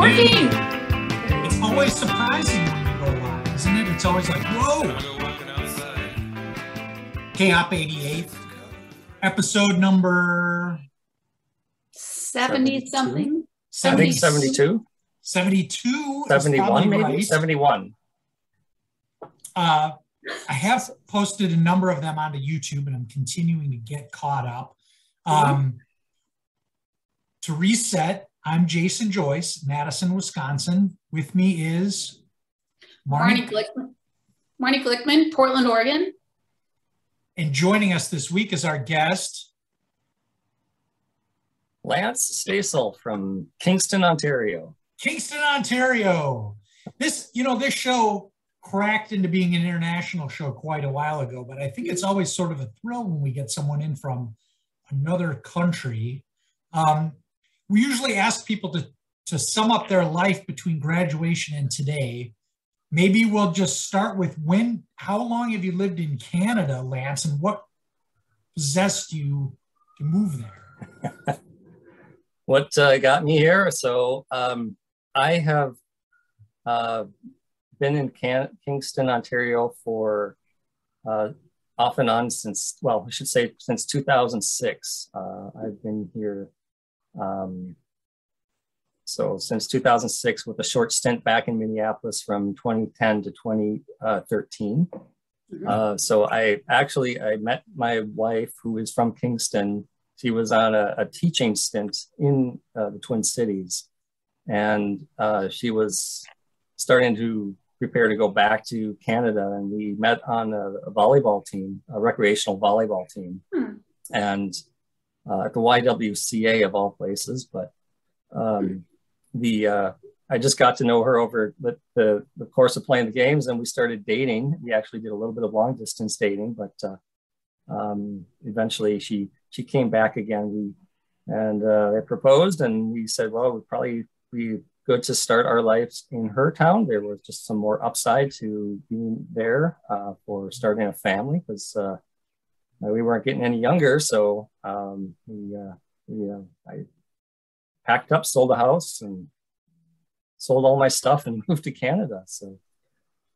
Working! It's always surprising when we go live, isn't it? It's always like, whoa! KHOP88, episode number 70 something. I think 72. 72. 71, maybe? Right. 71. I have posted a number of them onto YouTube, and I'm continuing to get caught up. To reset, I'm Jason Joyce, Madison, Wisconsin. With me is Marnie Glickman, Portland, Oregon. And joining us this week is our guest, Lance Stasel from Kingston, Ontario. Kingston, Ontario. This show cracked into being an international show quite a while ago, but I think it's always sort of a thrill when we get someone in from another country. We usually ask people to sum up their life between graduation and today. Maybe we'll just start with how long have you lived in Canada, Lance, and what possessed you to move there? What got me here? So I have been in Kingston, Ontario for off and on since 2006. I've been here so since 2006 with a short stint back in Minneapolis from 2010 to 2013. So I met my wife, who is from Kingston. She was on a teaching stint in the Twin Cities, and she was starting to prepare to go back to Canada, and we met on a volleyball team, a recreational volleyball team, and at the YWCA of all places. But I just got to know her over the course of playing the games, and we started dating. We actually did a little bit of long distance dating, but eventually she came back again. I proposed, and we said, well, it would probably be good to start our lives in her town. There was just some more upside to being there for starting a family, because we weren't getting any younger. So I packed up, sold the house, and sold all my stuff and moved to Canada. So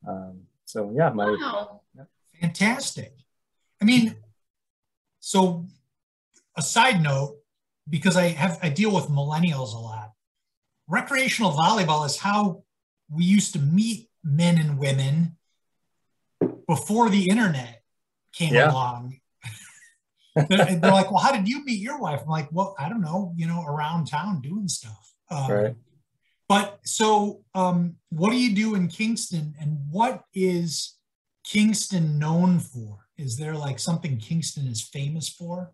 yeah, Wow. Fantastic. I mean, so a side note, because I deal with millennials a lot. Recreational volleyball is how we used to meet men and women before the internet came along. They're like, well, how did you meet your wife? I'm like, well, I don't know, around town doing stuff. Right. But so what do you do in Kingston, and what is Kingston known for? Is there like something Kingston is famous for?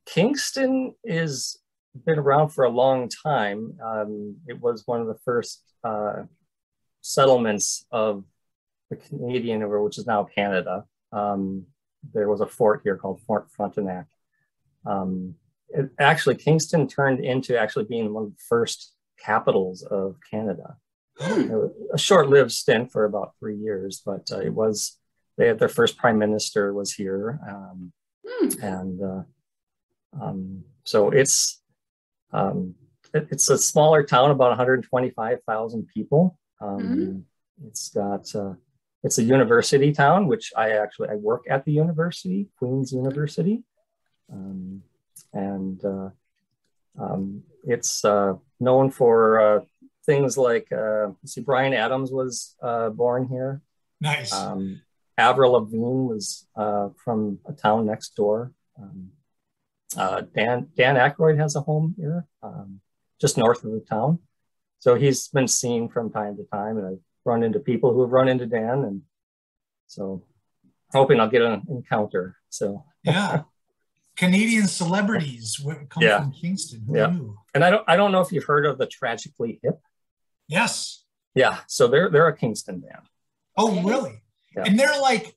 Kingston is been around for a long time. It was one of the first settlements of the Canadian, which is now Canada. There was a fort here called Fort Frontenac. Kingston turned into actually being one of the first capitals of Canada. It was a short-lived stint for about 3 years, but they had their first prime minister was here. So it's a smaller town, about 125,000 people. It's a university town, which I work at the university, Queen's University. It's known for things like, Brian Adams was born here. Nice. Avril Lavigne was from a town next door. Dan Aykroyd has a home here, just north of the town. So he's been seen from time to time, and I've run into people who have run into Dan, and so hoping I'll get an encounter. So yeah, Canadian celebrities come from Kingston. Who knew? And I don't know if you've heard of the Tragically Hip. Yes. Yeah. So they're a Kingston band. Oh, really? Yeah. And they're like,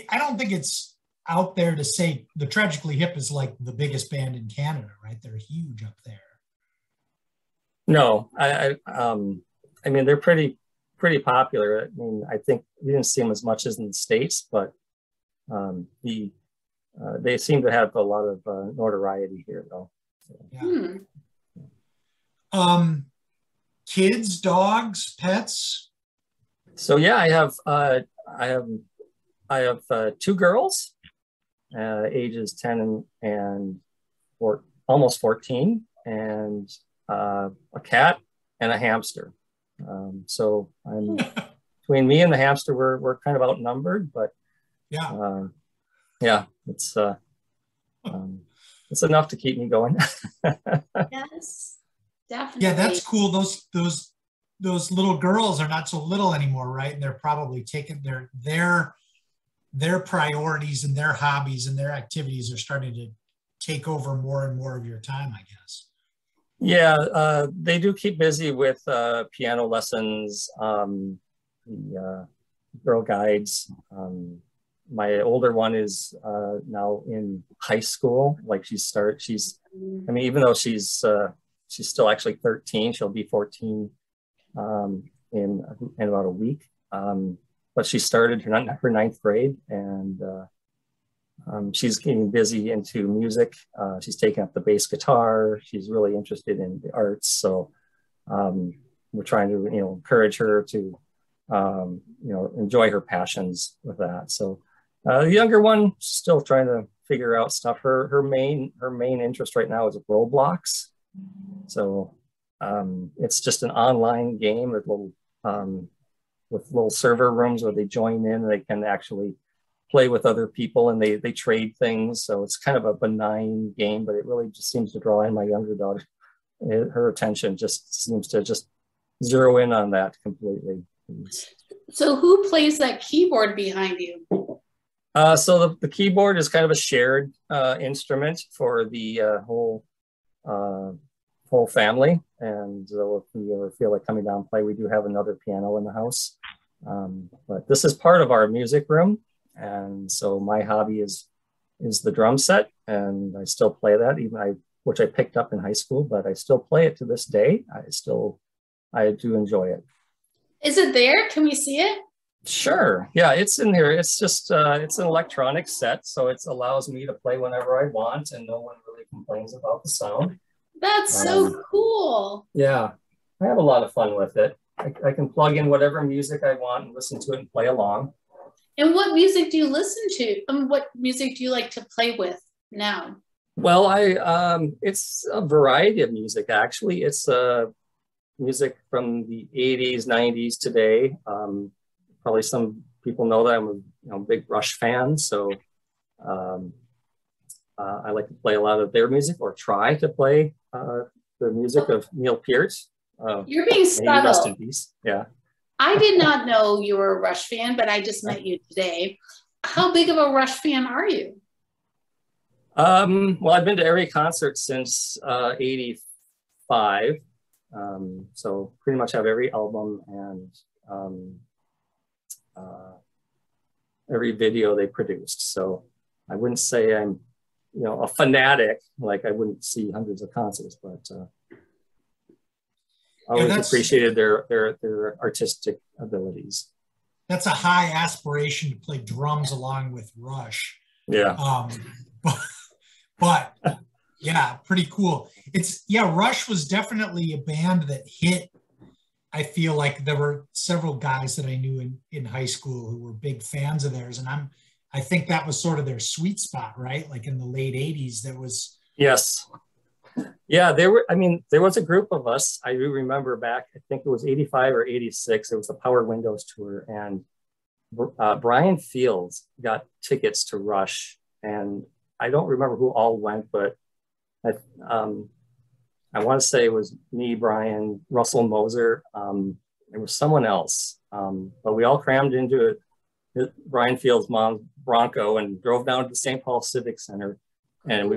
I don't think it's out there to say the Tragically Hip is like the biggest band in Canada, right? They're huge up there. No, I mean, they're pretty popular. I mean, I think we didn't see them as much as in the States, but they seem to have a lot of notoriety here, though. Yeah. Kids, dogs, pets. So yeah, I have two girls, ages 10 and almost 14, and a cat and a hamster. So I'm between me and the hamster, we're kind of outnumbered, but yeah, it's enough to keep me going. Yes, definitely. Yeah, that's cool. Those little girls are not so little anymore, right? And they're probably taking their priorities and their hobbies and their activities are starting to take over more and more of your time, I guess. Yeah, they do keep busy with piano lessons, the Girl Guides. My older one is now in high school. Like I mean, even though she's still actually 13, she'll be 14 in about a week. But she started her ninth grade, and she's getting busy into music. She's taking up the bass guitar. She's really interested in the arts. So we're trying to, encourage her to, enjoy her passions with that. So the younger one, still trying to figure out stuff. Her main interest right now is Roblox. So it's just an online game with little server rooms where they join in. They can actually play with other people, and they trade things. So it's kind of a benign game, but it really just seems to draw in my younger daughter. Her attention just seems to just zero in on that completely. So who plays that keyboard behind you? So the keyboard is kind of a shared instrument for the whole family. And so if we ever feel like coming down and play, we do have another piano in the house. But this is part of our music room. And so my hobby is the drum set, and I still play that, which I picked up in high school, but I still play it to this day. I do enjoy it. Is it there? Can we see it? Sure. Yeah, it's in here. It's just, it's an electronic set, so it allows me to play whenever I want, and no one really complains about the sound. That's so cool. Yeah, I have a lot of fun with it. I can plug in whatever music I want and listen to it and play along. And what music do you listen to? And what music do you like to play with now? Well, it's a variety of music, actually. It's music from the 80s, 90s today. Probably some people know that I'm a big Rush fan, so I like to play a lot of their music, or try to play the music of Neil Peart. You're being subtle. Rest in peace. Yeah. I did not know you were a Rush fan, but I just met you today. How big of a Rush fan are you? Well, I've been to every concert since 85. So pretty much have every album and every video they produced. So I wouldn't say I'm, a fanatic, like I wouldn't see hundreds of concerts, but I always appreciated their artistic abilities. That's a high aspiration to play drums along with Rush. Yeah. But yeah, pretty cool. Rush was definitely a band that hit. I feel like there were several guys that I knew in high school who were big fans of theirs. And I think that was sort of their sweet spot, right? Like in the late 80s, there was. Yes. Yeah, there was a group of us. I do remember back, I think it was 85 or 86. It was the Power Windows tour. And Brian Fields got tickets to Rush. And I don't remember who all went, but I want to say it was me, Brian, Russell Moser. There was someone else, but we all crammed into Brian Fields' mom's Bronco and drove down to the St. Paul Civic Center. And we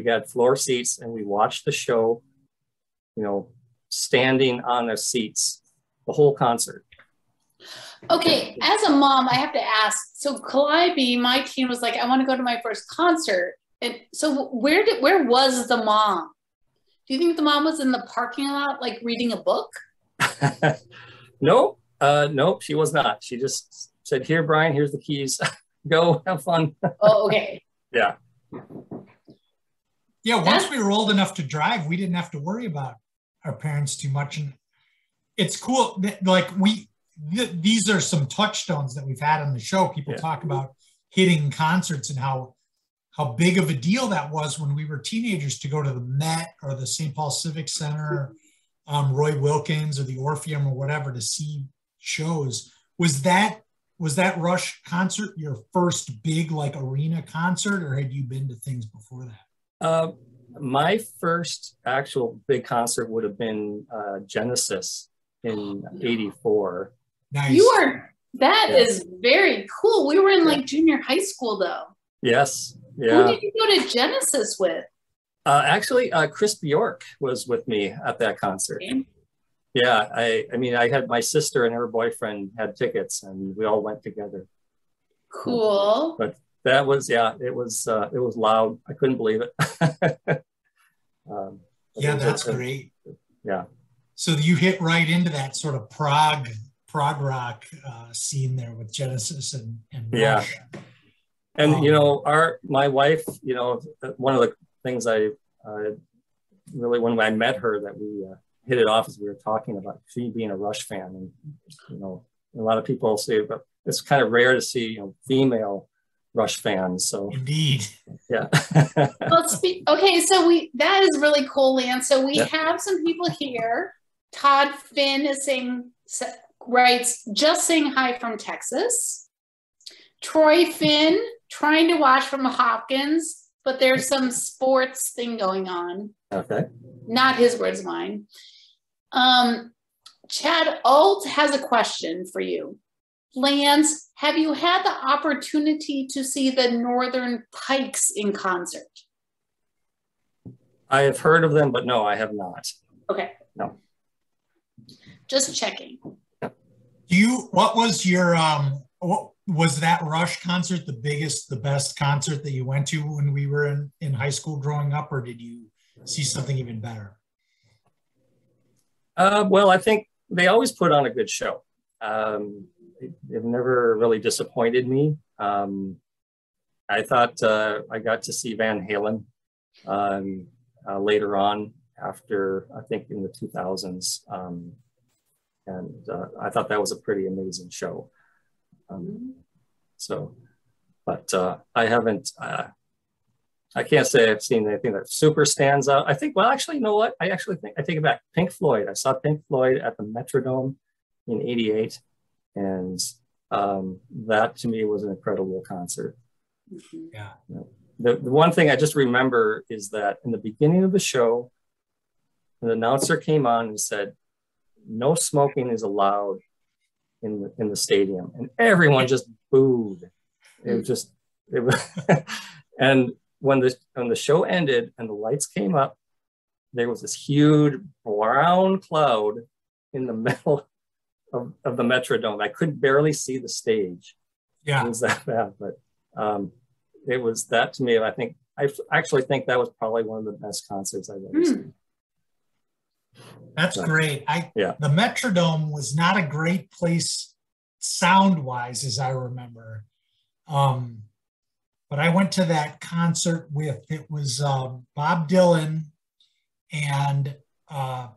got floor seats, and we watched the show, standing on the seats, the whole concert. Okay, as a mom, I have to ask, so Calliope, my teen was like, I want to go to my first concert. And so where was the mom? Do you think the mom was in the parking lot, like reading a book? Nope, she was not. She just said, here, Brian, here's the keys. Go have fun. Oh, okay. Yeah. Yeah, once we were old enough to drive, we didn't have to worry about our parents too much. And it's cool that, like, these are some touchstones that we've had on the show. People talk about hitting concerts and how big of a deal that was when we were teenagers to go to the Met or the St. Paul Civic Center, Roy Wilkins or the Orpheum or whatever to see shows. Was that Rush concert your first big like arena concert, or had you been to things before that? My first actual big concert would have been Genesis in '84. Nice. That is very cool. We were in like junior high school though. Yes. Yeah. Who did you go to Genesis with? Actually, Chris Bjork was with me at that concert. Okay. Yeah, I mean, I had my sister and her boyfriend had tickets, and we all went together. Cool. But that was, it was loud. I couldn't believe it. Yeah, that's great. Yeah. So you hit right into that sort of prog rock scene there with Genesis and Rush. And you know, my wife, you know, one of the things I really, when I met her, that we hit it off as we were talking about she being a Rush fan. And you know, a lot of people say, but it's kind of rare to see, you know, female Rush fans. So indeed, yeah. Well, okay, so that is really cool, Lance. So we have some people here. Todd Finn is writes, just saying hi from Texas. Troy Finn, trying to watch from Hopkins, but there's some sports thing going on. Okay. Not his words, mine. Chad Alt has a question for you. Lance, have you had the opportunity to see the Northern Pikes in concert? I have heard of them, but no, I have not. Okay. No. Just checking. What was your, was that Rush concert the best concert that you went to when we were in high school growing up, or did you see something even better? Well, I think they always put on a good show. They've never really disappointed me. I thought I got to see Van Halen later on, after, I think in the 2000s. And I thought that was a pretty amazing show. But I haven't, I can't say I've seen anything that super stands out. I think, well, actually, you know what? I take it back. Pink Floyd. I saw Pink Floyd at the Metrodome in '88. And that to me was an incredible concert. Yeah. The one thing I just remember is that in the beginning of the show, an announcer came on and said, "No smoking is allowed in the stadium," and everyone just booed. It was and when the show ended and the lights came up, there was this huge brown cloud in the middle of the Metrodome. I could barely see the stage. Yeah, it was that bad. But it was that, to me, I actually think that was probably one of the best concerts I've ever seen. That's great. The Metrodome was not a great place sound-wise, as I remember. But I went to that concert it was Bob Dylan, and at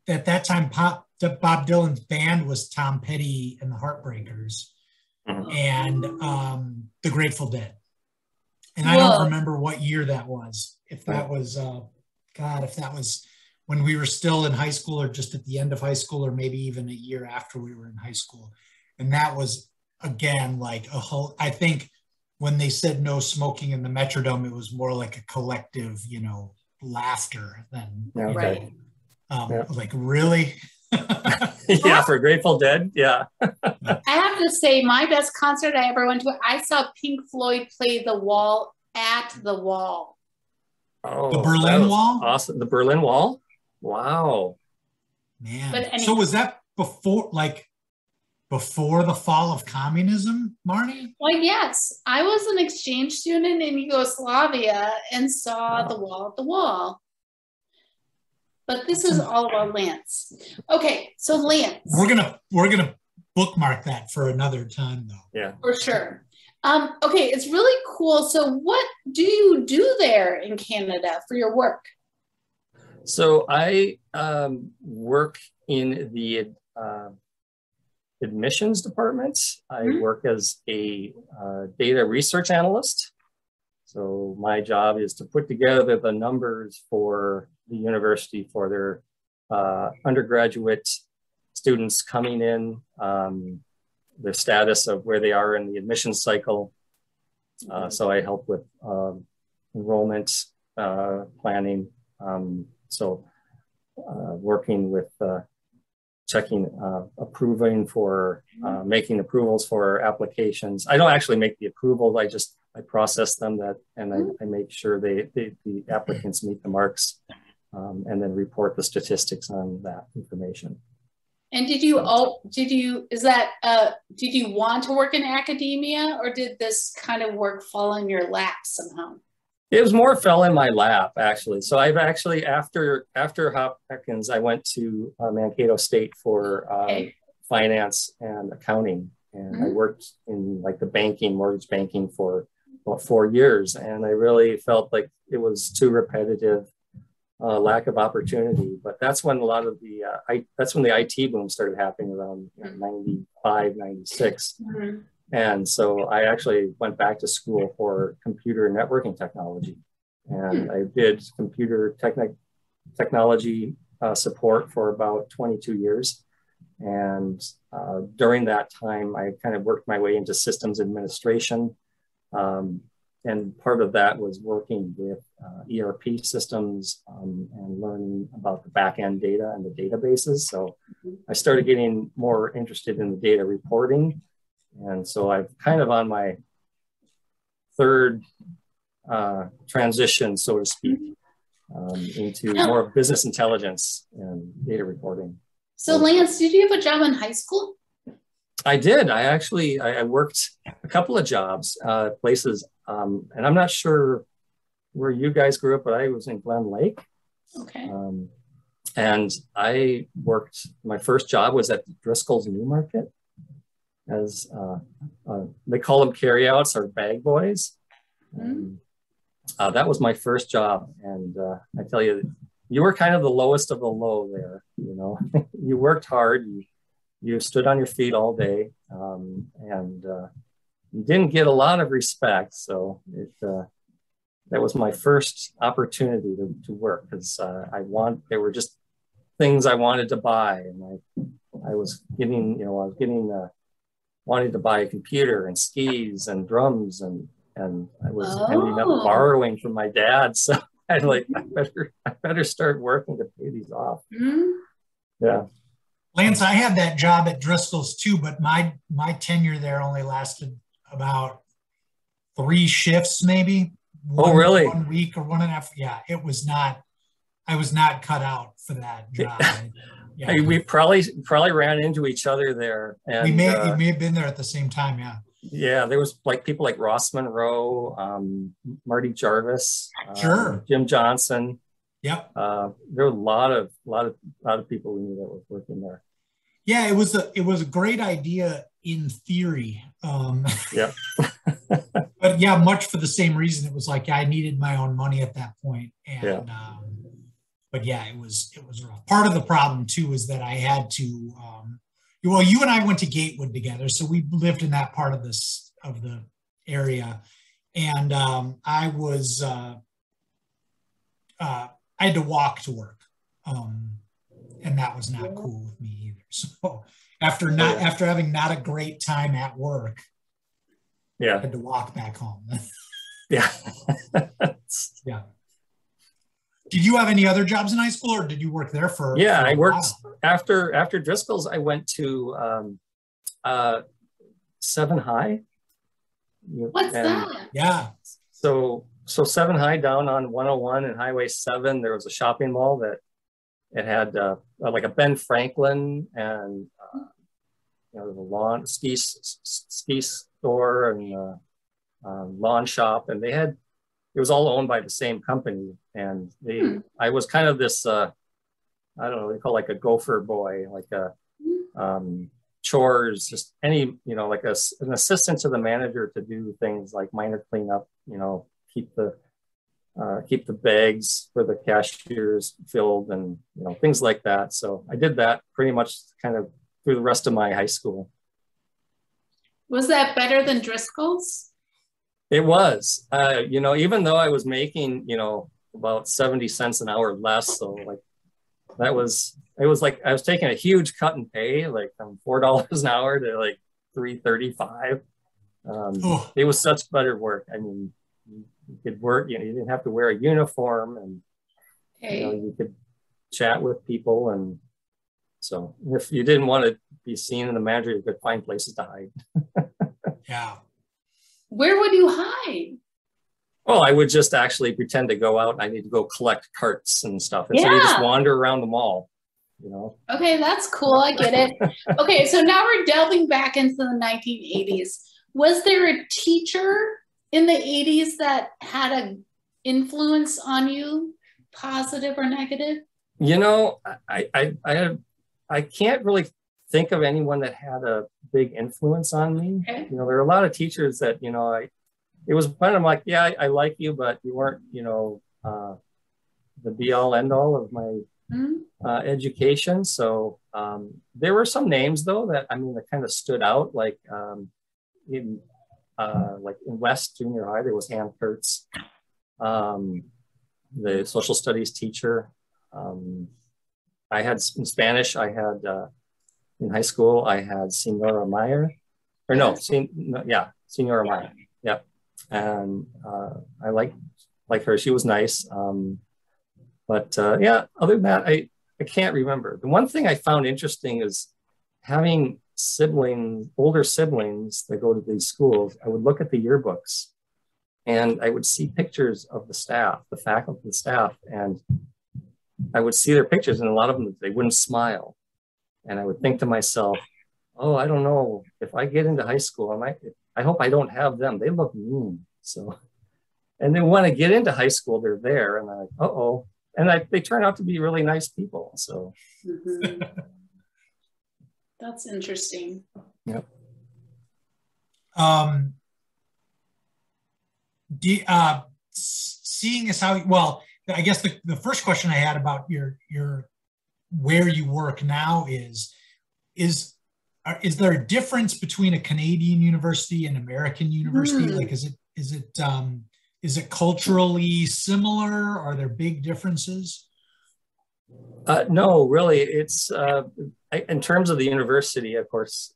that time, Bob Dylan's band was Tom Petty and the Heartbreakers, and the Grateful Dead. And I don't remember what year that was. If that was, if that was when we were still in high school, or just at the end of high school, or maybe even a year after we were in high school. And that was, again, like a whole, I think when they said no smoking in the Metrodome, it was more like a collective, you know, laughter than, right. Like, really? Yeah, for Grateful Dead. Yeah. I have to say, my best concert I ever went to, I saw Pink Floyd play The Wall at the Wall. Oh, the Berlin Wall? Awesome. The Berlin Wall? Wow. Man. But anyway, so was that before the fall of communism, Marnie? Well, yes. I was an exchange student in Yugoslavia and saw The Wall at the Wall. But this is all about Lance. Okay, so Lance. We're gonna bookmark that for another time, though. Yeah. For sure. Okay, it's really cool. So what do you do there in Canada for your work? So I work in the admissions department. I work as a data research analyst. So my job is to put together the numbers for the university for their undergraduate students coming in, their status of where they are in the admissions cycle. So I help with enrollment planning. Working with checking, approving for making approvals for applications. I don't actually make the approvals. I process them and I make sure the applicants meet the marks, and then report the statistics on that information. And did you want to work in academia, or did this kind of work fall in your lap somehow? It was more fell in my lap, actually. So I've actually, after HOP88, I went to Mankato State for finance and accounting. And I worked in like the mortgage banking for about 4 years. And I really felt like it was too repetitive, lack of opportunity. But that's when a lot of that's when the IT boom started happening around 95, 96. And so I actually went back to school for computer and networking technology. And I did computer technology support for about 22 years. And during that time, I kind of worked my way into systems administration. And part of that was working with ERP systems and learning about the back-end data and the databases. So I started getting more interested in the data reporting. And so I'm kind of on my third transition, so to speak, into more of business intelligence and data reporting. So Lance, did you have a job in high school? I did. I worked a couple of jobs, places, and I'm not sure where you guys grew up, but I was in Glen Lake. Okay. And I worked, my first job was at Driscoll's New Market. As they call them carryouts or bag boys. That was my first job. And I tell you, you were kind of the lowest of the low there. You know, you worked hard, you stood on your feet all day, and you didn't get a lot of respect. So that was my first opportunity to work, because there were just things I wanted to buy. And I was getting, wanted to buy a computer and skis and drums, and I was ending up borrowing from my dad. So I better start working to pay these off. Yeah. Lance, I had that job at Driscoll's too, but my tenure there only lasted about 3 shifts, maybe. Really? 1 week or 1.5. Yeah, I was not cut out for that job. Yeah. We probably ran into each other there. And we may have been there at the same time. Yeah. Yeah, there was like people like Ross Monroe, Marty Jarvis, sure, Jim Johnson. Yep. There were a lot of people we knew that were working there. Yeah, it was a great idea in theory. Yeah. But yeah, much for the same reason. It was like I needed my own money at that point, and but yeah, it was rough. Part of the problem too is that I had to. Well, you and I went to Gatewood together, so we lived in that part of the area, and I had to walk to work, and that was not cool with me either. So after having not a great time at work, I had to walk back home. Yeah. Yeah. Did you have any other jobs in high school, or did you work there for? Yeah, I worked after Driscoll's. I went to 7 High. What's that? Yeah. So 7 High down on 101 and Highway 7. There was a shopping mall that it had like a Ben Franklin and the lawn ski store and lawn shop, and it was all owned by the same company. And I was kind of this, I don't know, they call it like a gopher boy, like a chores, just any, you know, like an assistant to the manager to do things like minor cleanup, you know, keep the bags for the cashiers filled and, you know, things like that. So I did that pretty much kind of through the rest of my high school. Was that better than Driscoll's? It was, you know, even though I was making, you know, about 70 cents an hour less. So like it was like, I was taking a huge cut in pay, like from $4 an hour to like $3.35. It was such better work. I mean, you could work, you know, you didn't have to wear a uniform, and you know, you could chat with people. And so if you didn't want to be seen in the manager, you could find places to hide. Yeah. Where would you hide? Well, I would just actually pretend to go out and I need to go collect carts and stuff. And so you just wander around the mall, you know? Okay, that's cool. I get it. Okay, so now we're delving back into the 1980s. Was there a teacher in the 80s that had an influence on you, positive or negative? You know, I can't really think of anyone that had a big influence on me. Okay. You know, there are a lot of teachers that, you know, it was kind of like, yeah, I like you, but you weren't, you know, the be all end all of my education. So there were some names though that, I mean, that kind of stood out, like in West Junior High, there was Ann Kurtz, the social studies teacher. I had in Spanish, I had in high school, I had Senora Meyer, or no, Senora Meyer. Yeah. And I like her. She was nice. Yeah, other than that, I can't remember. The one thing I found interesting is having older siblings that go to these schools. I would look at the yearbooks and I would see pictures of the staff, the faculty and staff, and I would see their pictures, and a lot of them, they wouldn't smile. And I would think to myself, oh, I don't know, if I get into high school, I hope I don't have them. They look mean. So, and then when I get into high school, they're there, and I'm like, uh-oh. And they turn out to be really nice people. So. That's interesting. Yep. Seeing as how, well, I guess the first question I had about your where you work now is there a difference between a Canadian university and American university? Like, is it culturally similar? Are there big differences? No, really. It's in terms of the university, of course,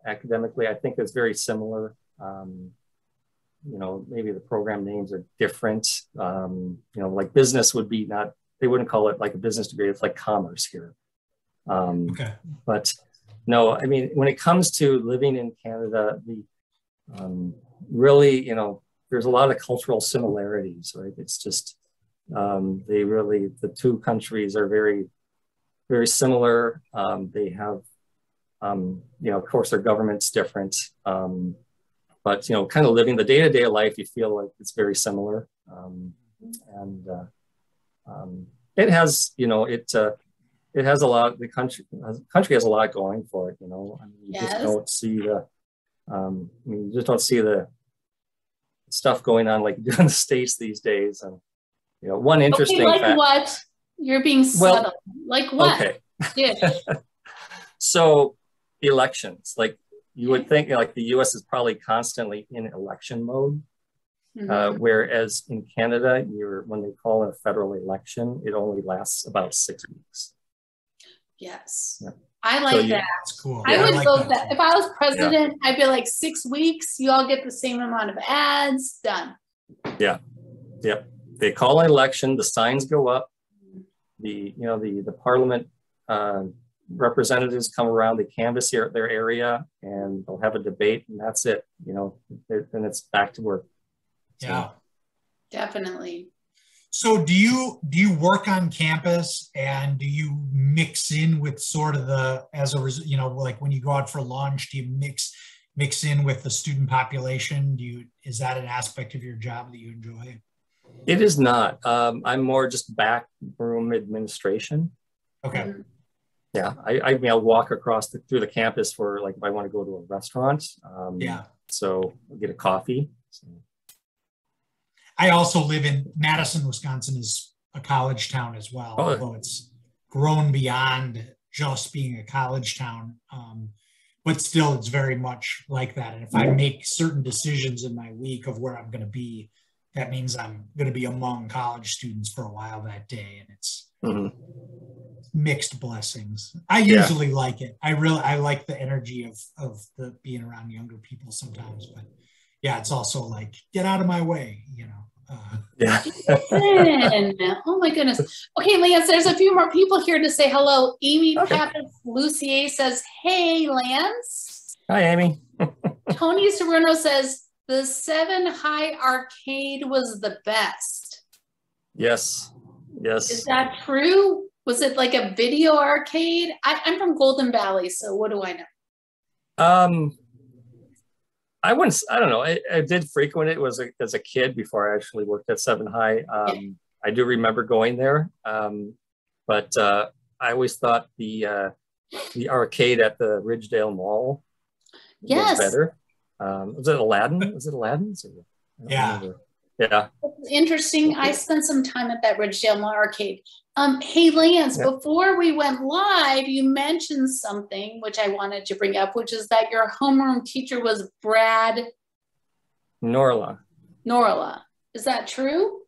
academically, I think it's very similar. You know, maybe the program names are different. You know, like business would be they wouldn't call it like a business degree. It's like commerce here. Okay. But no, I mean, when it comes to living in Canada, really, you know, there's a lot of cultural similarities, right? It's just, the two countries are very, very similar. They have, you know, of course, their government's different. But, you know, kind of living the day-to-day life, you feel like it's very similar. It has, you know, it has a lot, the country has a lot going for it, you know. I mean, you just don't see you just don't see the stuff going on like you do in the States these days. And, you know, one interesting fact. What? You're being subtle. Like what? Okay. Yeah. So elections, like, you would think like the US is probably constantly in election mode, whereas in Canada, when they call a federal election, it only lasts about 6 weeks. Yes. Yeah. I like that. That's cool. I would vote that. If I was president, I'd be like 6 weeks, you all get the same amount of ads, done. Yeah. Yep. They call an election, the signs go up, the parliament representatives come around, they canvass their area, and they'll have a debate, and that's it. You know, then it's back to work. So. Yeah, definitely. So do you work on campus, and do you mix in with sort of you know, like when you go out for lunch, do you mix in with the student population? Is that an aspect of your job that you enjoy? It is not. I'm more just back room administration. Okay. Yeah, I mean, I'll walk across through the campus for like if I want to go to a restaurant. So I'll get a coffee. So. I also live in Madison, Wisconsin is a college town as well, although it's grown beyond just being a college town. But still, it's very much like that. And if I make certain decisions in my week of where I'm going to be, that means I'm going to be among college students for a while that day. And it's mixed blessings. I usually like it. I like the energy of the being around younger people sometimes. But yeah, it's also like, get out of my way, you know. Oh my goodness. Okay, Lance, there's a few more people here to say hello. Amy Pappas Lucier says, hey, Lance. Hi, Amy. Tony Serrano says, the 7 High Arcade was the best. Yes. Is that true? Was it like a video arcade? I'm from Golden Valley, so what do I know? I don't know. I did frequent it as a kid before I actually worked at 7 High. I do remember going there, but I always thought the arcade at the Ridgedale Mall was better. Was it Aladdin? Was it Aladdin's? Yeah. Yeah. Interesting. I spent some time at that Ridgedale Mall arcade. Hey, Lance, before we went live, you mentioned something which I wanted to bring up, which is that your homeroom teacher was Brad Norla. Is that true?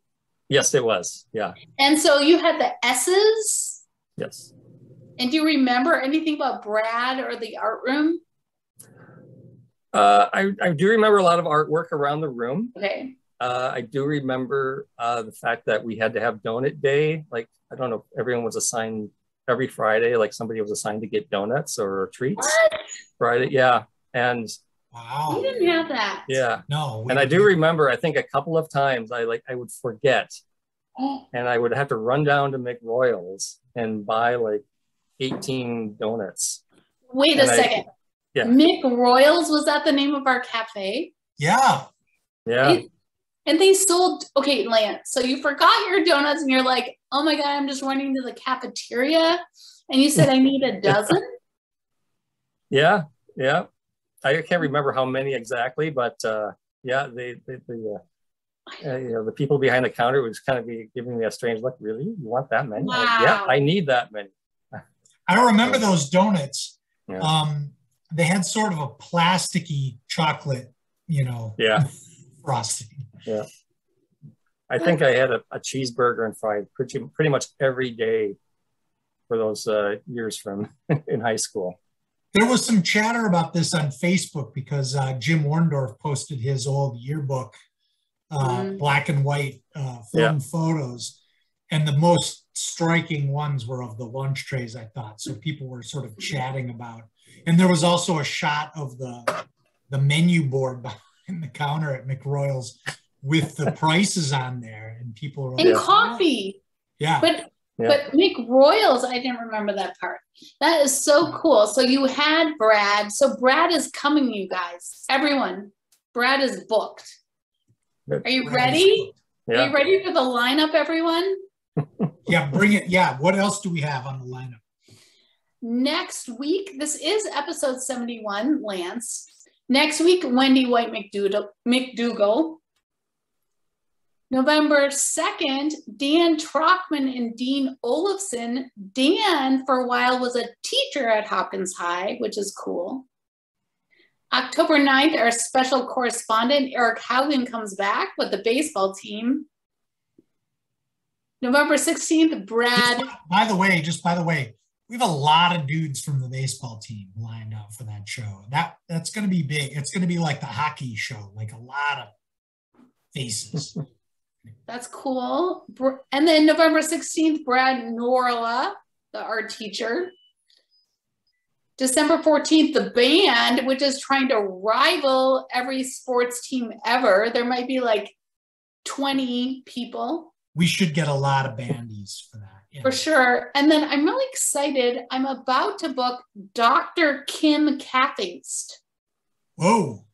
Yes, it was. Yeah. And so you had the S's? Yes. And do you remember anything about Brad or the art room? I do remember a lot of artwork around the room. Okay. I do remember the fact that we had to have donut day. Like, I don't know, everyone was assigned every Friday, like somebody was assigned to get donuts or treats. What? Friday, yeah. And wow, we didn't have that. Yeah. No. And I do remember, I think a couple of times I would forget and I would have to run down to McRoyals and buy like 18 donuts. Wait a second. Yeah. McRoyals, was that the name of our cafe? Yeah. Yeah. And they sold, okay, Lance, so you forgot your donuts and you're like, oh my God, I'm just running to the cafeteria. And you said, I need a dozen? Yeah. I can't remember how many exactly, but yeah, you know, the people behind the counter was kind of giving me a strange look. Really? You want that many? Wow. Like, yeah, I need that many. I remember those donuts. Yeah. They had sort of a plasticky chocolate, you know, frosting. Yeah. I think I had a cheeseburger and fried pretty much every day for those years from in high school. There was some chatter about this on Facebook because Jim Warndorf posted his old yearbook, black and white film photos. And the most striking ones were of the lunch trays, I thought. So people were sort of chatting about. And there was also a shot of the menu board behind the counter at McRoyals with the prices on there. And people were and coffee. Yeah. But McRoyals, I didn't remember that part. That is so cool. So you had Brad. So Brad is coming, you guys. Everyone, Brad is booked. Are you ready? Yeah. Are you ready for the lineup, everyone? Yeah, bring it. Yeah, what else do we have on the lineup? Next week, this is episode 71, Lance. Next week, Wendy White McDougall. November 2nd, Dan Trockman and Dean Olafson. Dan, for a while, was a teacher at Hopkins High, which is cool. October 9th, our special correspondent, Eric Haugen, comes back with the baseball team. November 16th, Brad. By the way, we have a lot of dudes from the baseball team lined up for that show. That's going to be big. It's going to be like the hockey show, like a lot of faces. That's cool. And then November 16th, Brad Norla, the art teacher. December 14th, the band, which is trying to rival every sports team ever. There might be like 20 people. We should get a lot of bandies for that. Yeah. For sure. And then I'm really excited. I'm about to book Dr. Kim Kaffingst. Whoa.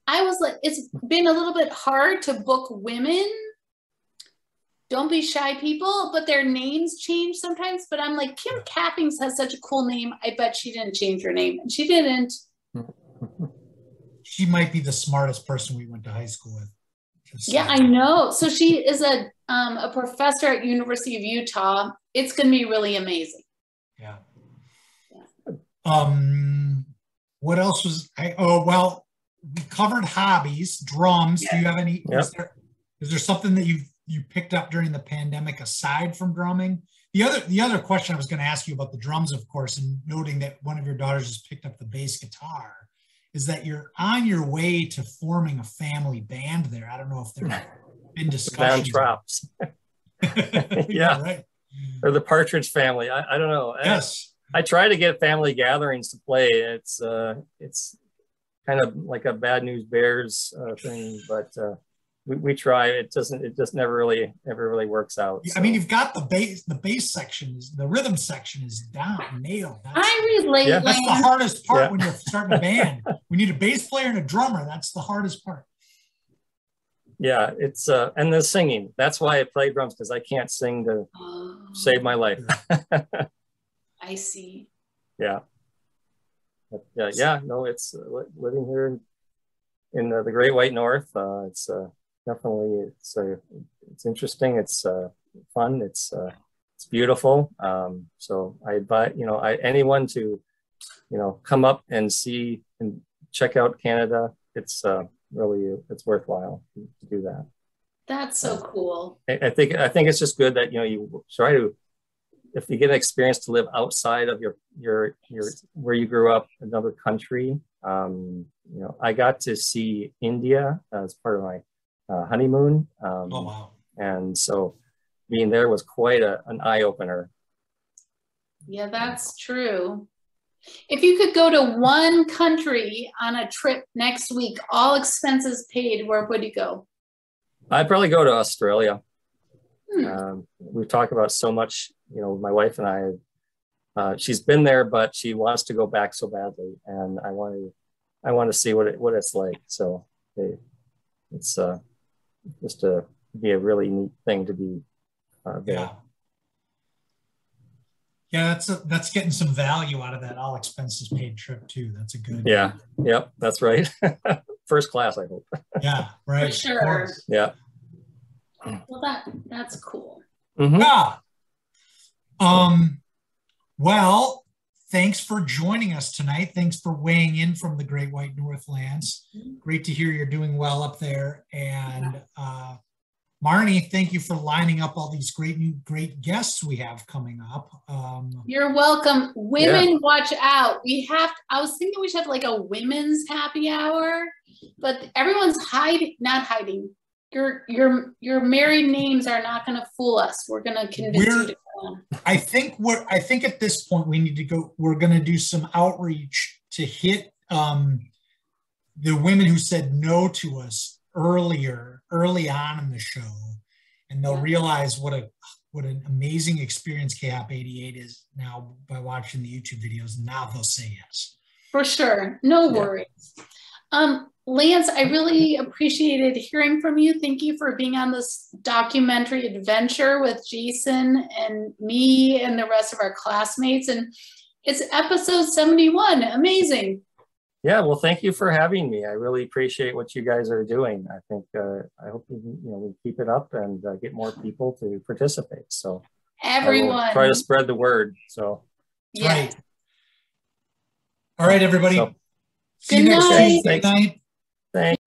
I was like, it's been a little bit hard to book women Don't Be Shy people, but their names change sometimes. But I'm like, Kim Cappings has such a cool name. I bet she didn't change her name. And she didn't. She might be the smartest person we went to high school with. Yeah, I know. So she is a professor at University of Utah. It's going to be really amazing. Yeah. What else was well, we covered hobbies, drums. Do you have any, is there something that you picked up during the pandemic aside from drumming? The other question I was going to ask you about the drums, of course, and noting that one of your daughters has picked up the bass guitar, is that you're on your way to forming a family band there. I don't know if there have been discussions. Drops. Yeah, right. Or the Partridge Family. I don't know. Yes. I try to get family gatherings to play. It's kind of like a Bad News Bears thing, but we try. It just never really works out. I mean, you've got the bass section, the rhythm section is down, nailed. I relate. Yeah. That's the hardest part when you're starting a band. We need a bass player and a drummer. That's the hardest part. Yeah, it's and the singing. That's why I play drums, because I can't sing to save my life. I see. Yeah. But, no, it's living here in the Great White North. It's definitely it's interesting. It's fun. It's beautiful. So I invite anyone to come up and see and check out Canada. It's really worthwhile to do that. That's so cool. I think it's just good that you try to, if you get an experience to live outside of your where you grew up, another country. I got to see India as part of my honeymoon. Oh wow! And so being there was quite an eye opener. Yeah, that's true. If you could go to one country on a trip next week, all expenses paid, where would you go? I'd probably go to Australia. We've talked about so much, my wife and I, she's been there, but she wants to go back so badly. And I want to see what it's like. So it's just to be a really neat thing to be there. Yeah, that's getting some value out of that all expenses paid trip too. That's a good. Yeah. Yep. That's right. First class, I hope. Yeah. Right. For sure. Yeah. Well, that's cool. Mm-hmm. Yeah. Well, thanks for joining us tonight. Thanks for weighing in from the Great White Northlands. Great to hear you're doing well up there. And Marnie, thank you for lining up all these great guests we have coming up. You're welcome. Women, watch out. I was thinking we should have like a women's happy hour, but everyone's not hiding. Your married names are not going to fool us. We're going to convince you to go on. I think at this point we need to go. We're going to do some outreach to hit the women who said no to us early on in the show, and they'll realize what an amazing experience KHOP88 is now by watching the YouTube videos, and now they'll say yes. For sure. No worries. Lance, I really appreciated hearing from you. Thank you for being on this documentary adventure with Jason and me and the rest of our classmates. And it's episode 71. Amazing. Yeah, well, thank you for having me. I really appreciate what you guys are doing. I think I hope we keep it up and get more people to participate. So everyone try to spread the word. So right. All right, everybody. So, see you next week. Good night. Thanks.